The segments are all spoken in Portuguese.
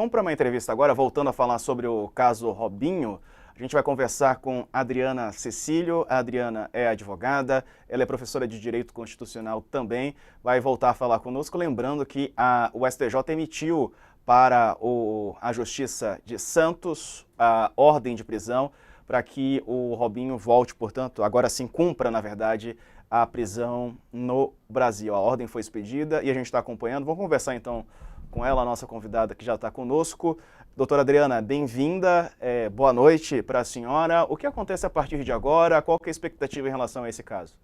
Vamos para uma entrevista agora, voltando a falar sobre o caso Robinho. A gente vai conversar com Adriana Cecílio. A Adriana é advogada, ela é professora de Direito Constitucional também. Vai voltar a falar conosco, lembrando que o STJ emitiu para a Justiça de Santos a ordem de prisão para que o Robinho volte, portanto, agora sim cumpra, na verdade, a prisão no Brasil. A ordem foi expedida e a gente está acompanhando. Vamos conversar então com ela, a nossa convidada que já está conosco. Doutora Adriana, bem-vinda, boa noite para a senhora. O que acontece a partir de agora? Qual que é a expectativa em relação a esse caso?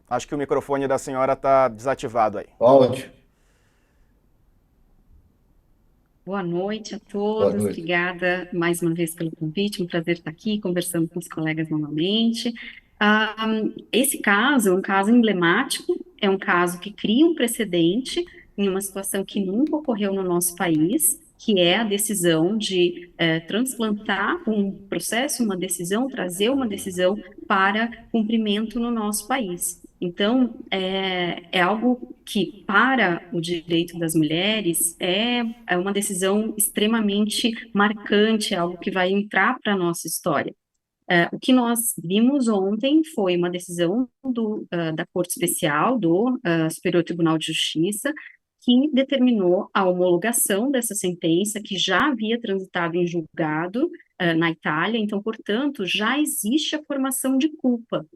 Acho que o microfone da senhora está desativado aí. Ótimo. Boa noite a Boa todos, noite. obrigada mais uma vez pelo convite, um prazer estar aqui conversando com os colegas novamente. Esse caso é um caso emblemático, é um caso que cria um precedente em uma situação que nunca ocorreu no nosso país, que é a decisão de transplantar um processo, uma decisão, trazer uma decisão para cumprimento no nosso país. Então, é algo que, para o direito das mulheres, é uma decisão extremamente marcante, é algo que vai entrar para a nossa história. O que nós vimos ontem foi uma decisão da Corte Especial do Superior Tribunal de Justiça, que determinou a homologação dessa sentença, que já havia transitado em julgado na Itália, então, portanto, já existe a formação de culpa.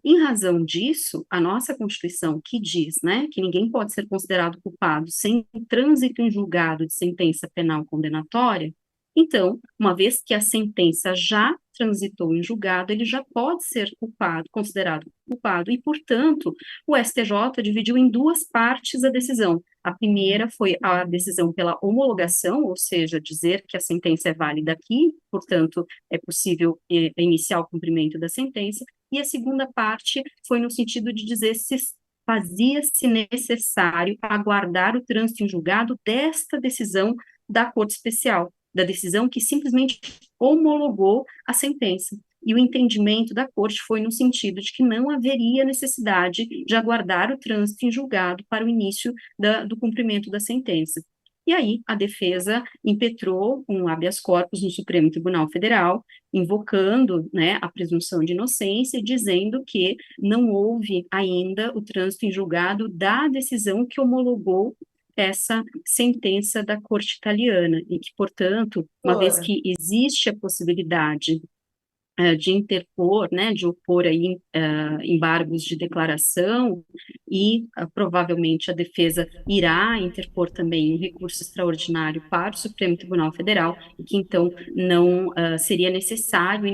Em razão disso, a nossa Constituição, que diz, né, que ninguém pode ser considerado culpado sem trânsito em julgado de sentença penal condenatória, então, uma vez que a sentença já transitou em julgado, ele já pode ser culpado, considerado culpado, e, portanto, o STJ dividiu em duas partes a decisão. A primeira foi a decisão pela homologação, ou seja, dizer que a sentença é válida aqui, portanto, é possível iniciar o cumprimento da sentença, e a segunda parte foi no sentido de dizer se fazia-se necessário aguardar o trânsito em julgado desta decisão da Corte Especial, da decisão que simplesmente homologou a sentença. E o entendimento da Corte foi no sentido de que não haveria necessidade de aguardar o trânsito em julgado para o início do cumprimento da sentença. E aí, a defesa impetrou um habeas corpus no Supremo Tribunal Federal, invocando, né, a presunção de inocência, dizendo que não houve ainda o trânsito em julgado da decisão que homologou essa sentença da Corte Italiana, e que, portanto, uma vez Doutora, que existe a possibilidade de interpor, né, de opor aí embargos de declaração e provavelmente a defesa irá interpor também um recurso extraordinário para o Supremo Tribunal Federal e que então não seria necessário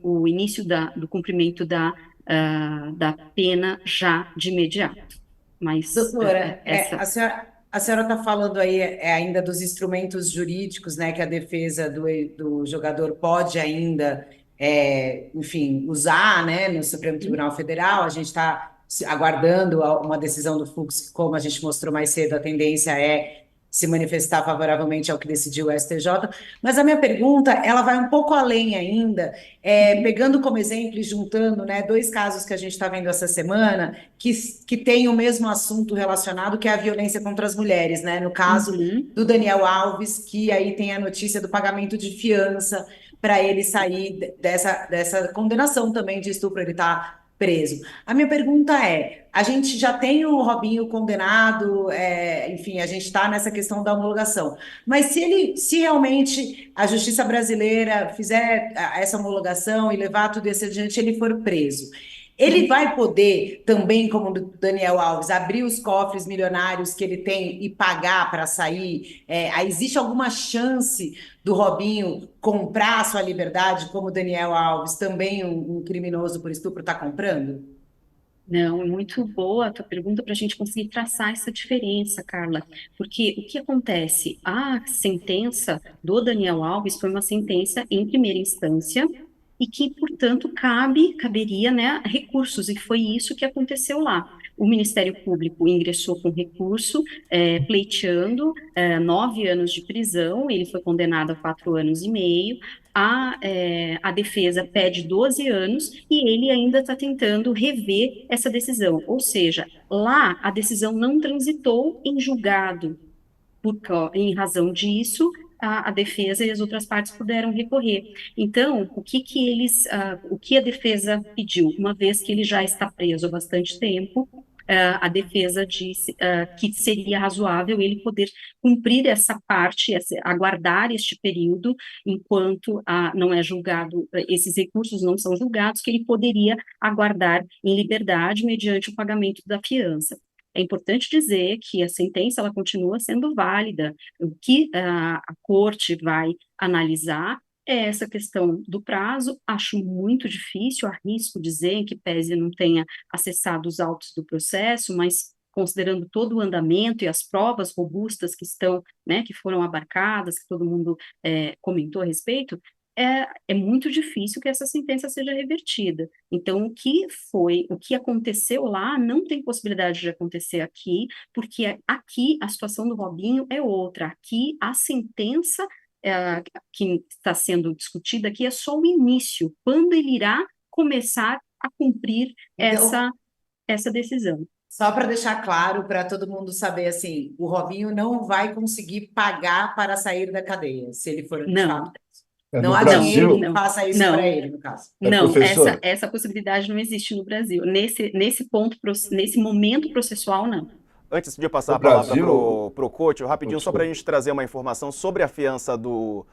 o início do cumprimento da pena já de imediato. Mas doutora, essa a senhora está falando aí ainda dos instrumentos jurídicos, né, que a defesa do jogador pode ainda, enfim, usar, né, no Supremo Tribunal Federal. A gente está aguardando uma decisão do Fux, que, como a gente mostrou mais cedo, a tendência é se manifestar favoravelmente ao que decidiu o STJ. Mas a minha pergunta, ela vai um pouco além ainda, pegando como exemplo e juntando, né, dois casos que a gente está vendo essa semana, que tem o mesmo assunto relacionado, que é a violência contra as mulheres, né? No caso Uhum. do Daniel Alves, que aí tem a notícia do pagamento de fiança para ele sair dessa condenação também de estupro, ele está preso. A minha pergunta é: a gente já tem o Robinho condenado, enfim, a gente está nessa questão da homologação, mas se realmente a justiça brasileira fizer essa homologação e levar tudo isso adiante, ele for preso, ele vai poder também, como o Daniel Alves, abrir os cofres milionários que ele tem e pagar para sair? Existe alguma chance do Robinho comprar a sua liberdade, como o Daniel Alves, também um criminoso por estupro, está comprando? Não, é muito boa a tua pergunta para a gente conseguir traçar essa diferença, Carla, porque o que acontece? A sentença do Daniel Alves foi uma sentença em primeira instância e que, portanto, caberia, né, recursos, e foi isso que aconteceu lá. O Ministério Público ingressou com recurso, pleiteando 9 anos de prisão, ele foi condenado a 4 anos e meio. A defesa pede 12 anos e ele ainda está tentando rever essa decisão. Ou seja, lá a decisão não transitou em julgado. Em razão disso, a defesa e as outras partes puderam recorrer. Então, o que a defesa pediu? Uma vez que ele já está preso há bastante tempo, a defesa disse que seria razoável ele poder cumprir essa parte, aguardar este período, enquanto não é julgado, esses recursos não são julgados, que ele poderia aguardar em liberdade mediante o pagamento da fiança. É importante dizer que a sentença ela continua sendo válida. O que a corte vai analisar é essa questão do prazo. Acho muito difícil, arrisco dizer, que pese não tenha acessado os autos do processo, mas considerando todo o andamento e as provas robustas que estão, né, que foram abarcadas, que todo mundo comentou a respeito, é muito difícil que essa sentença seja revertida. Então, o que aconteceu lá não tem possibilidade de acontecer aqui, porque aqui a situação do Robinho é outra. Aqui a sentença que está sendo discutida aqui é só o início, quando ele irá começar a cumprir Então, essa decisão. só para deixar claro, para todo mundo saber, assim, o Robinho não vai conseguir pagar para sair da cadeia, se ele for de Não, fato. No Não há dinheiro Brasil, que não, faça isso não. para ele, no caso. Não, professor, essa possibilidade não existe no Brasil. Nesse momento processual, não. Antes de passar no a palavra Brasil, pro coach, rapidinho, só para a desculpa. gente trazer uma informação sobre a fiança do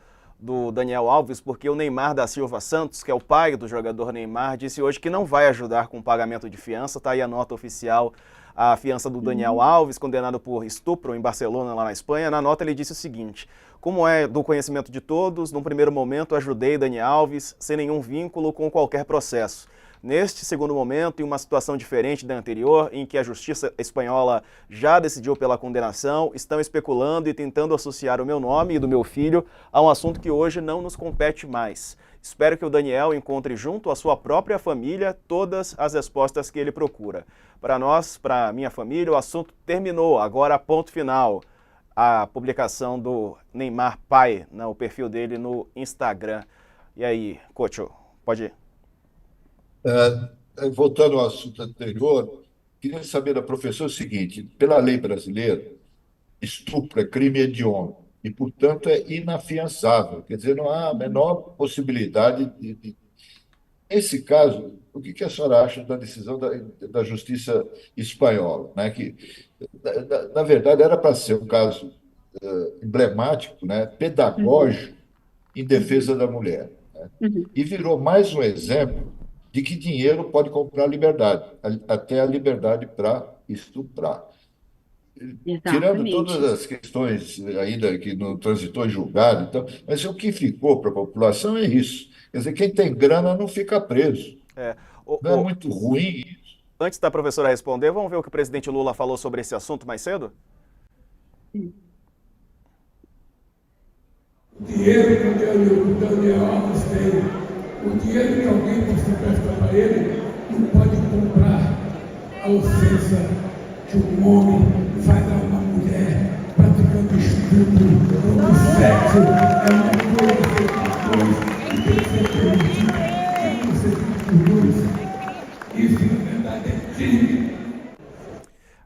Daniel Alves, porque o Neymar da Silva Santos, que é o pai do jogador Neymar, disse hoje que não vai ajudar com o pagamento de fiança. Tá aí a nota oficial, a fiança do Daniel Alves, condenado por estupro em Barcelona, lá na Espanha. Na nota ele disse o seguinte: como é do conhecimento de todos, num primeiro momento ajudei Daniel Alves sem nenhum vínculo com qualquer processo. Neste segundo momento, em uma situação diferente da anterior, em que a justiça espanhola já decidiu pela condenação, estão especulando e tentando associar o meu nome e do meu filho a um assunto que hoje não nos compete mais. Espero que o Daniel encontre junto à sua própria família todas as respostas que ele procura. Para nós, para minha família, o assunto terminou. Agora, ponto final. A publicação do Neymar pai, o perfil dele no Instagram. E aí, Coach, pode ir. Voltando ao assunto anterior, queria saber da professora o seguinte: pela lei brasileira, estupro é crime hediondo e, portanto, é inafiançável. Quer dizer, não há a menor possibilidade de. Nesse caso, o que a senhora acha da decisão da justiça espanhola, né? Que, na verdade, era para ser um caso emblemático, né? Uhum, Pedagógico em defesa da mulher. uhum, E virou mais um exemplo de que dinheiro pode comprar liberdade, até a liberdade para estuprar. Tirando todas exatamente. as questões ainda que não transitou em julgado, então, mas o que ficou para a população é isso. Quer dizer, quem tem grana não fica preso. É, o- Não é o- muito ruim? Antes da professora responder, vamos ver o que o presidente Lula falou sobre esse assunto mais cedo? O dinheiro que o Daniel Alves tem, o dinheiro que alguém possa prestar para ele, não pode comprar a ofensa que um homem faz a uma mulher praticando estupro, onde o sexo é uma coisa feita por dois e tem que ser permitido e não ser feito por dois. Isso, na verdade, é crime.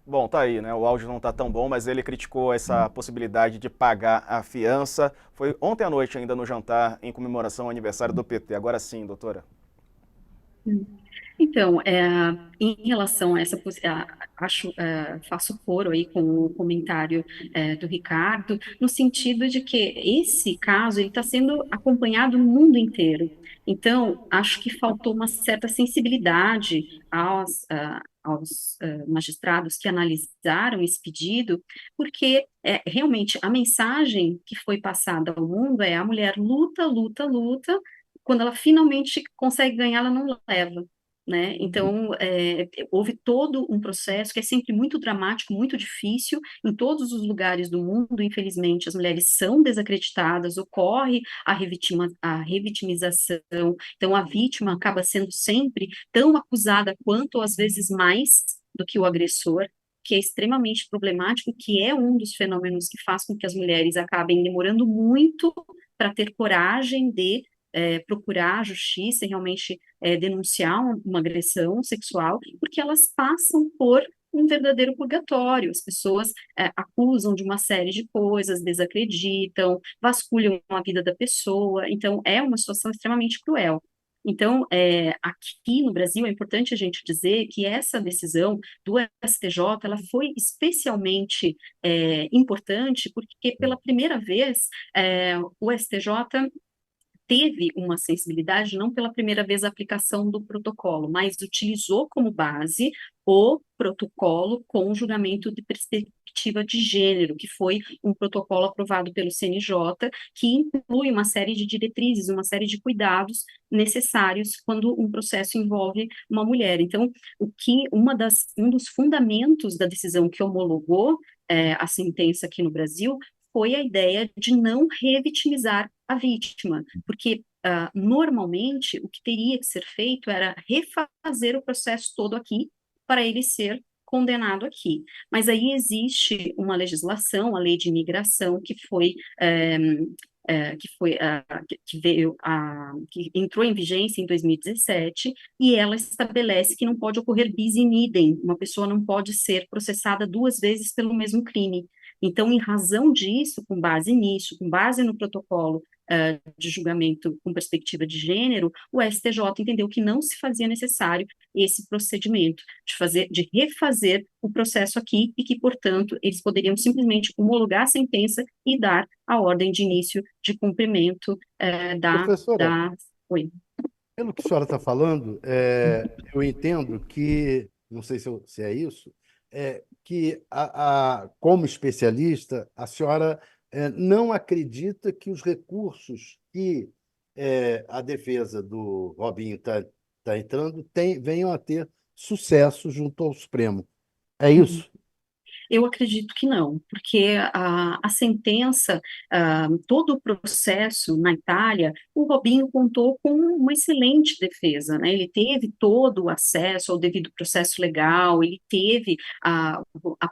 Bom, tá aí, né? O áudio não tá tão bom, mas ele criticou essa possibilidade de pagar a fiança. Foi ontem à noite ainda no jantar em comemoração ao aniversário do PT. Agora sim, doutora. Então, em relação a essa faço coro aí com o comentário do Ricardo, no sentido de que esse caso ele está sendo acompanhado no mundo inteiro. Então, acho que faltou uma certa sensibilidade aos magistrados que analisaram esse pedido, porque realmente a mensagem que foi passada ao mundo é: a mulher luta, luta, luta, quando ela finalmente consegue ganhar, ela não leva. Né? Então, houve todo um processo que é sempre muito dramático, muito difícil, em todos os lugares do mundo. Infelizmente, as mulheres são desacreditadas, ocorre a revitimização, então a vítima acaba sendo sempre tão acusada quanto, ou às vezes mais, do que o agressor, que é extremamente problemático, que é um dos fenômenos que faz com que as mulheres acabem demorando muito para ter coragem de procurar a justiça e realmente denunciar uma agressão sexual, porque elas passam por um verdadeiro purgatório. As pessoas acusam de uma série de coisas, desacreditam, vasculham a vida da pessoa. Então, é uma situação extremamente cruel. Então, aqui no Brasil, é importante a gente dizer que essa decisão do STJ, ela foi especialmente importante, porque pela primeira vez, o STJ teve uma sensibilidade, não pela primeira vez a aplicação do protocolo, mas utilizou como base o protocolo com julgamento de perspectiva de gênero, que foi um protocolo aprovado pelo CNJ, que inclui uma série de diretrizes, uma série de cuidados necessários quando um processo envolve uma mulher. Então, um dos fundamentos da decisão que homologou a sentença aqui no Brasil foi a ideia de não revitimizar a vítima, porque normalmente o que teria que ser feito era refazer o processo todo aqui para ele ser condenado aqui. Mas aí existe uma legislação, a lei de imigração, que entrou em vigência em 2017, e ela estabelece que não pode ocorrer bis in idem, uma pessoa não pode ser processada duas vezes pelo mesmo crime. Então, em razão disso, com base nisso, com base no protocolo de julgamento com perspectiva de gênero, o STJ entendeu que não se fazia necessário esse procedimento de refazer o processo aqui e que, portanto, eles poderiam simplesmente homologar a sentença e dar a ordem de início de cumprimento Professora, Oi. pelo que a senhora está falando, eu entendo que, não sei se é isso, que, como especialista, a senhora não acredita que os recursos que a defesa do Robinho está entrando venham a ter sucesso junto ao Supremo. É isso? Eu acredito que não, porque a sentença, todo o processo na Itália, o Robinho contou com uma excelente defesa, né? Ele teve todo o acesso ao devido processo legal, ele teve a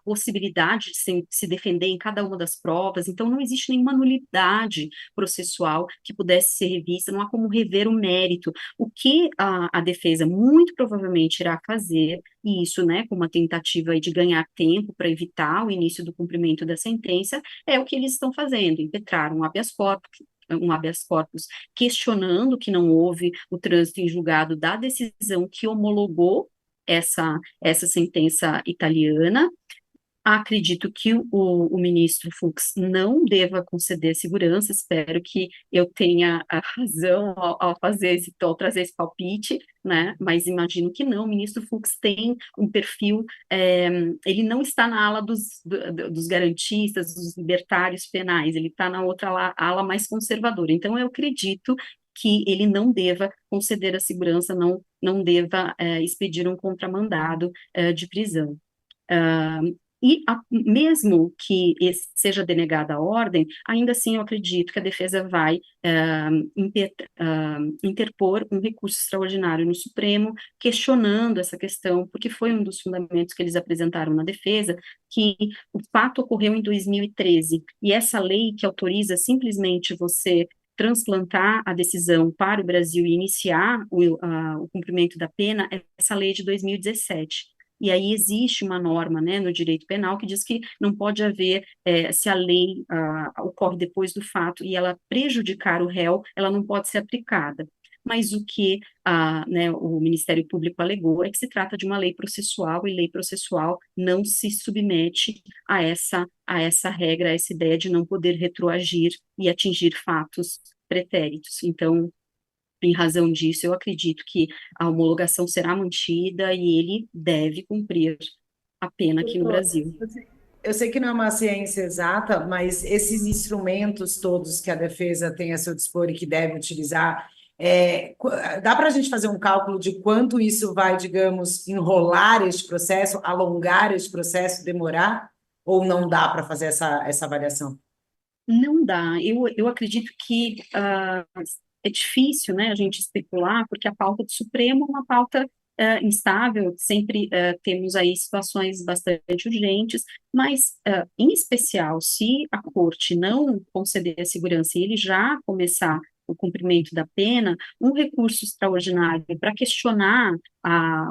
possibilidade de se defender em cada uma das provas, então não existe nenhuma nulidade processual que pudesse ser revista, não há como rever o mérito. O que a defesa muito provavelmente irá fazer, e isso, né, com uma tentativa aí de ganhar tempo para evitar o início do cumprimento da sentença, é o que eles estão fazendo, impetrar um habeas corpus questionando que não houve o trânsito em julgado da decisão que homologou essa sentença italiana. Acredito que o ministro Fux não deva conceder segurança, espero que eu tenha a razão ao trazer esse palpite, né? Mas imagino que não. O ministro Fux tem um perfil, ele não está na ala dos garantistas, dos libertários penais, ele está na outra ala mais conservadora. Então, eu acredito que ele não deva conceder a segurança, não deva expedir um contramandado de prisão. Mesmo que seja denegada a ordem, ainda assim eu acredito que a defesa vai interpor um recurso extraordinário no Supremo, questionando essa questão, porque foi um dos fundamentos que eles apresentaram na defesa, que o fato ocorreu em 2013, e essa lei que autoriza simplesmente você transplantar a decisão para o Brasil e iniciar o cumprimento da pena, é essa lei de 2017. E aí existe uma norma, né, no direito penal que diz que não pode haver, se a lei ocorre depois do fato e ela prejudicar o réu, ela não pode ser aplicada. Mas o que né, o Ministério Público alegou é que se trata de uma lei processual, e lei processual não se submete a essa regra, a essa ideia de não poder retroagir e atingir fatos pretéritos. Então, em razão disso, eu acredito que a homologação será mantida e ele deve cumprir a pena aqui no Brasil. Eu sei que não é uma ciência exata, mas esses instrumentos todos que a defesa tem a seu dispor e que deve utilizar, dá para a gente fazer um cálculo de quanto isso vai, digamos, enrolar este processo, alongar este processo, demorar? Ou não dá para fazer essa avaliação? Não dá. Eu acredito que é difícil, né, a gente especular, porque a pauta do Supremo é uma pauta instável, sempre temos aí situações bastante urgentes, mas, em especial, se a corte não conceder a segurança e ele já começar o cumprimento da pena, um recurso extraordinário para questionar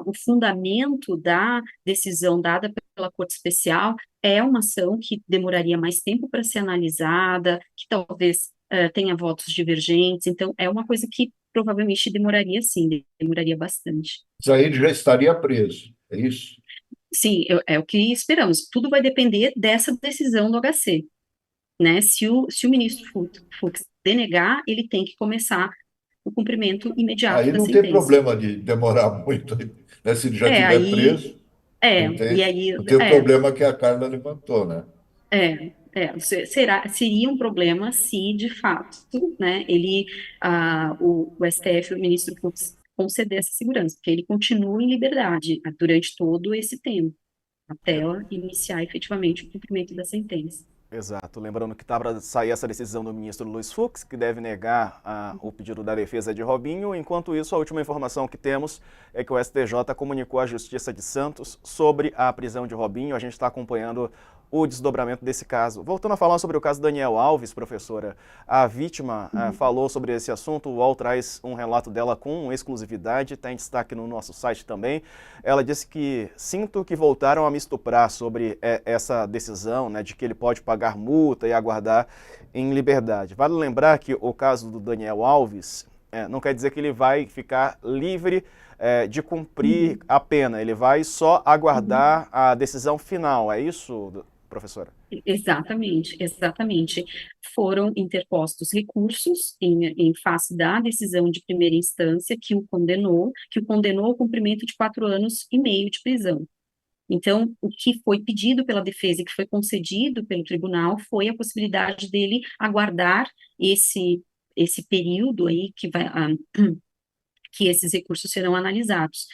o fundamento da decisão dada pela Corte Especial é uma ação que demoraria mais tempo para ser analisada, que talvez tenha votos divergentes, então é uma coisa que provavelmente demoraria sim, demoraria bastante. Mas aí ele já estaria preso, é isso? Sim, é o que esperamos. Tudo vai depender dessa decisão do HC, né? Se o ministro Fux denegar, ele tem que começar o cumprimento imediato Aí da não tem sentença. problema de demorar muito, né? Se ele já É, estiver aí, preso, não e tem, aí, não tem o problema que a Carla levantou, né? seria um problema se, de fato, né, o STF, o ministro Fux, conceder essa segurança, porque ele continua em liberdade durante todo esse tempo, até iniciar efetivamente o cumprimento da sentença. Exato. Lembrando que está para sair essa decisão do ministro Luiz Fux, que deve negar o pedido da defesa de Robinho. Enquanto isso, a última informação que temos é que o STJ comunicou à Justiça de Santos sobre a prisão de Robinho. A gente está acompanhando o desdobramento desse caso. Voltando a falar sobre o caso Daniel Alves, professora, a vítima falou sobre esse assunto, o UOL traz um relato dela com exclusividade, está em destaque no nosso site também. Ela disse que sinto que voltaram a me estuprar sobre essa decisão, né, de que ele pode pagar multa e aguardar em liberdade. Vale lembrar que o caso do Daniel Alves não quer dizer que ele vai ficar livre de cumprir a pena, ele vai só aguardar a decisão final, é isso, professora? Exatamente, exatamente. Foram interpostos recursos em face da decisão de primeira instância que o condenou ao cumprimento de 4 anos e meio de prisão. Então, o que foi pedido pela defesa e que foi concedido pelo tribunal foi a possibilidade dele aguardar esse período aí que esses recursos serão analisados.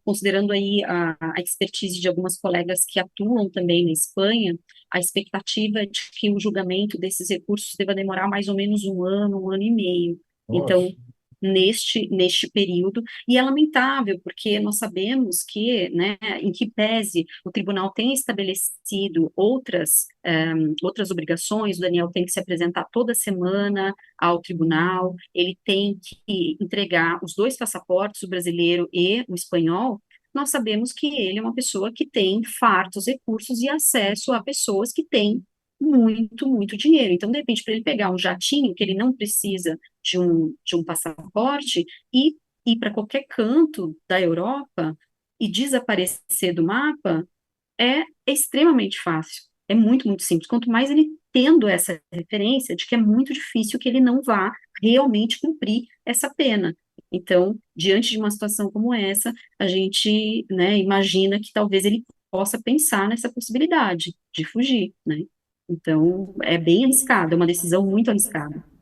Considerando aí a expertise de algumas colegas que atuam também na Espanha, a expectativa é de que o julgamento desses recursos deva demorar mais ou menos um ano e meio. Então, Nossa, neste período, e é lamentável, porque nós sabemos que, né, em que pese o tribunal tem estabelecido outras obrigações, o Daniel tem que se apresentar toda semana ao tribunal, ele tem que entregar os 2 passaportes, o brasileiro e o espanhol. Nós sabemos que ele é uma pessoa que tem fartos recursos e acesso a pessoas que têm muito, muito dinheiro. Então, de repente, para ele pegar um jatinho, que ele não precisa de um passaporte, e ir para qualquer canto da Europa e desaparecer do mapa, é extremamente fácil. É muito, muito simples. Quanto mais ele tendo essa referência de que é muito difícil que ele não vá realmente cumprir essa pena. Então, diante de uma situação como essa, a gente, né, imagina que talvez ele possa pensar nessa possibilidade de fugir, né? Então, é bem arriscado, é uma decisão muito arriscada.